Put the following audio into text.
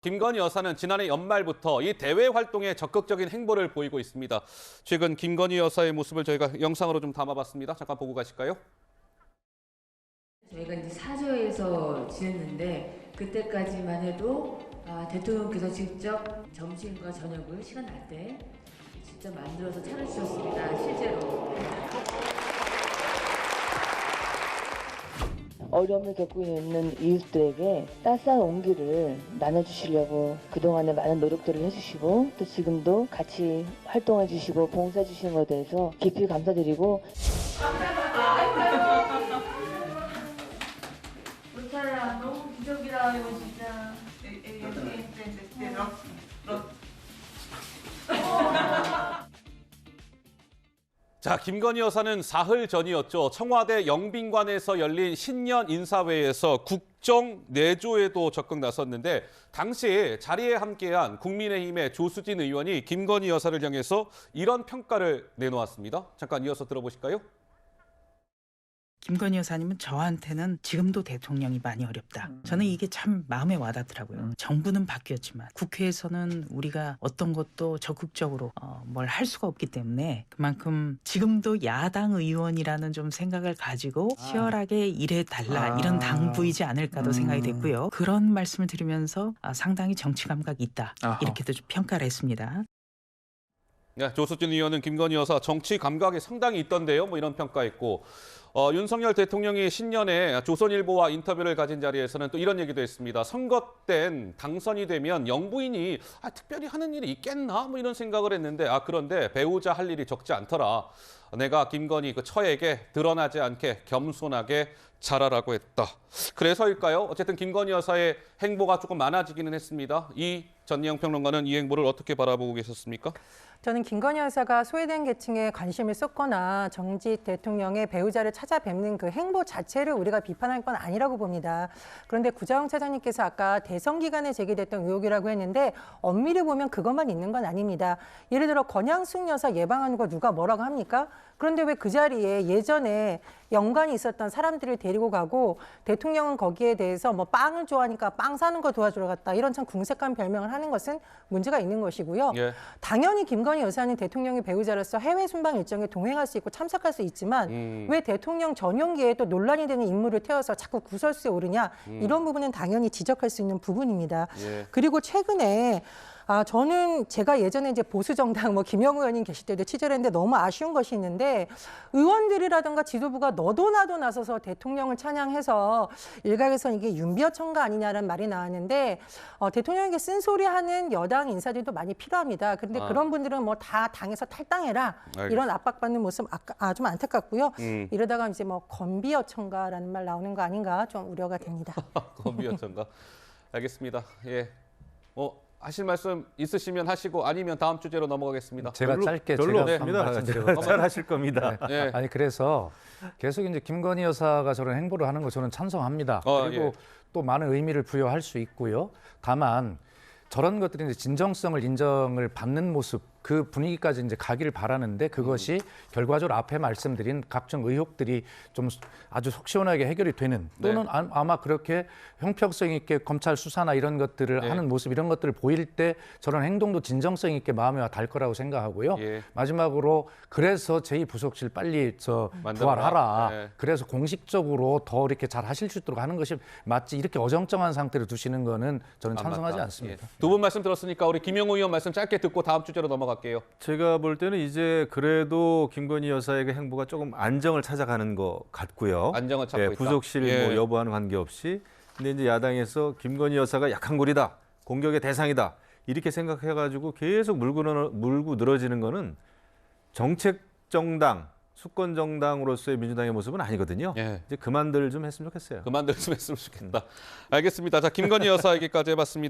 김건희 여사는 지난해 연말부터 이 대외 활동에 적극적인 행보를 보이고 있습니다. 최근 김건희 여사의 모습을 저희가 영상으로 좀 담아봤습니다. 잠깐 보고 가실까요? 저희가 이제 사저에서 지냈는데 그때까지만 해도 대통령께서 직접 점심과 저녁을 시간 날 때 직접 만들어서 차려주셨습니다. 실제로. 어려움을 겪고 있는 이웃들에게 따스한 온기를 나눠주시려고 그동안에 많은 노력들을 해주시고 또 지금도 같이 활동해주시고 봉사해주시는 것에 대해서 깊이 감사드리고 못살아 너무 기적이라 이거 진짜 자, 김건희 여사는 사흘 전이었죠. 청와대 영빈관에서 열린 신년 인사회에서 국정 내조에도 적극 나섰는데 당시 자리에 함께한 국민의힘의 조수진 의원이 김건희 여사를 향해서 이런 평가를 내놓았습니다. 잠깐 이어서 들어보실까요? 김건희 여사님은 저한테는 지금도 대통령이 많이 어렵다. 저는 이게 참 마음에 와닿더라고요. 정부는 바뀌었지만 국회에서는 우리가 어떤 것도 적극적으로 뭘 할 수가 없기 때문에 그만큼 지금도 야당 의원이라는 좀 생각을 가지고 치열하게 일해달라 이런 당부이지 않을까도 생각이 됐고요. 그런 말씀을 들으면서 상당히 정치 감각이 있다. 이렇게도 좀 평가를 했습니다. 네, 조수진 의원은 김건희 여사 정치 감각이 상당히 있던데요. 뭐 이런 평가했고 윤석열 대통령이 신년에 조선일보와 인터뷰를 가진 자리에서는 또 이런 얘기도 했습니다. 선거 땐 당선이 되면 영부인이 특별히 하는 일이 있겠나 뭐 이런 생각을 했는데 그런데 배우자 할 일이 적지 않더라. 내가 김건희 그 처에게 드러나지 않게 겸손하게 잘하라고 했다. 그래서일까요? 어쨌든 김건희 여사의 행보가 조금 많아지기는 했습니다. 이 전예영 평론가는 이 행보를 어떻게 바라보고 계셨습니까? 저는 김건희 여사가 소외된 계층에 관심을 쏟거나 정직 대통령의 배우자를 찾아뵙는 그 행보 자체를 우리가 비판할 건 아니라고 봅니다. 그런데 구자영 차장님께서 아까 대선 기간에 제기됐던 의혹이라고 했는데 엄밀히 보면 그것만 있는 건 아닙니다. 예를 들어 권양숙 여사 예방하는 거 누가 뭐라고 합니까? 그런데 왜 그 자리에 예전에 연관이 있었던 사람들을 데리고 가고 대통령은 거기에 대해서 뭐 빵을 좋아하니까 빵 사는 거 도와주러 갔다. 이런 참 궁색한 별명을 하는 것은 문제가 있는 것이고요. 예. 당연히 김건희 여사는 대통령의 배우자로서 해외 순방 일정에 동행할 수 있고 참석할 수 있지만 왜 대통령 전용기에 또 논란이 되는 인물을 태워서 자꾸 구설수에 오르냐. 이런 부분은 당연히 지적할 수 있는 부분입니다. 예. 그리고 최근에 저는 제가 예전에 이제 보수정당 김영우 의원님 계실 때도 취재를 했는데 너무 아쉬운 것이 있는데 의원들이라든가 지도부가 너도 나도 나서서 대통령을 찬양해서 일각에서는 이게 윤비어 첨가 아니냐라는 말이 나왔는데 대통령에게 쓴소리하는 여당 인사들도 많이 필요합니다. 그런데 그런 분들은 뭐 다 당에서 탈당해라 이런 압박받는 모습 좀 안타깝고요. 이러다가 이제 건비어 첨가라는 말 나오는 거 아닌가 좀 우려가 됩니다. 건비어 첨가. 알겠습니다. 예. 하실 말씀 있으시면 하시고 아니면 다음 주제로 넘어가겠습니다. 제가 짧게 별로 제가 없습니다. 말씀드려요. 잘 하실 겁니다. 네. 아니 그래서 계속 이제 김건희 여사가 저런 행보를 하는 거 저는 찬성합니다. 그리고 예. 또 많은 의미를 부여할 수 있고요. 다만 저런 것들이 이제 진정성을 인정을 받는 모습, 그 분위기까지 이제 가기를 바라는데 그것이 결과적으로 앞에 말씀드린 각종 의혹들이 좀 아주 속 시원하게 해결이 되는 또는 아마 그렇게 형평성 있게 검찰 수사나 이런 것들을 하는 모습 이런 것들을 보일 때 저런 행동도 진정성 있게 마음에 와 닿을 거라고 생각하고요. 마지막으로 그래서 제2부속실 빨리 부활하라. 그래서 공식적으로 더 이렇게 잘 하실 수 있도록 하는 것이 맞지 이렇게 어정쩡한 상태로 두시는 거는 저는 찬성하지 않습니다. 두 분 말씀 들었으니까 우리 김영우 의원 말씀 짧게 듣고 다음 주제로 넘어갈게요. 제가 볼 때는 이제 그래도 김건희 여사에게 행보가 조금 안정을 찾아가는 것 같고요. 안정을 찾고 있다. 부속실 여부와는 관계없이. 근데 이제 야당에서 김건희 여사가 약한 고리다, 공격의 대상이다 이렇게 생각해가지고 계속 물고 늘어지는 거는 정책 정당, 수권 정당으로서의 민주당의 모습은 아니거든요. 이제 그만들 좀 했으면 좋겠어요. 그만들 좀 했으면 좋겠다. 알겠습니다. 자, 김건희 여사 얘기까지 해봤습니다.